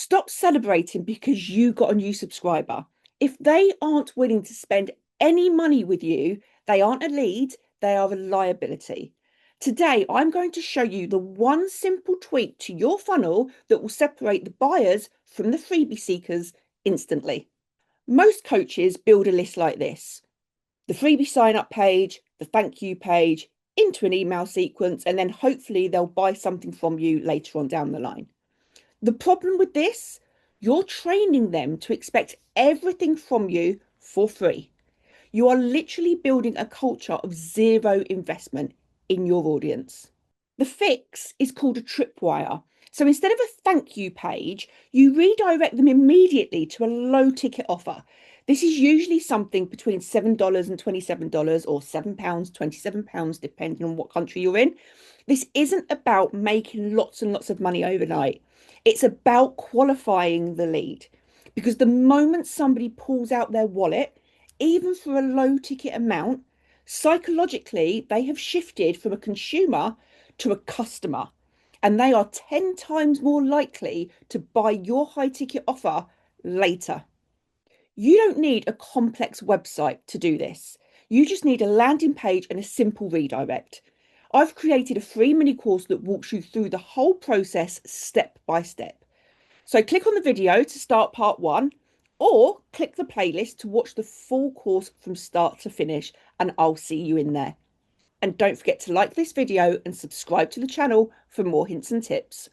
Stop celebrating because you got a new subscriber. If they aren't willing to spend any money with you, they aren't a lead, they are a liability. Today, I'm going to show you the one simple tweak to your funnel that will separate the buyers from the freebie seekers instantly. Most coaches build a list like this: the freebie sign up page, the thank you page, into an email sequence, and then hopefully they'll buy something from you later on down the line. The problem with this, you're training them to expect everything from you for free. You are literally building a culture of zero investment in your audience. The fix is called a tripwire. So instead of a thank you page, you redirect them immediately to a low ticket offer. This is usually something between $7 and $27 or £7, £27, depending on what country you're in. This isn't about making lots and lots of money overnight. It's about qualifying the lead. Because the moment somebody pulls out their wallet, even for a low ticket amount, psychologically, they have shifted from a consumer to a customer, and they are 10 times more likely to buy your high ticket offer later. You don't need a complex website to do this. You just need a landing page and a simple redirect. I've created a free mini course that walks you through the whole process step by step. So click on the video to start part one, or click the playlist to watch the full course from start to finish, and I'll see you in there. And don't forget to like this video and subscribe to the channel for more hints and tips.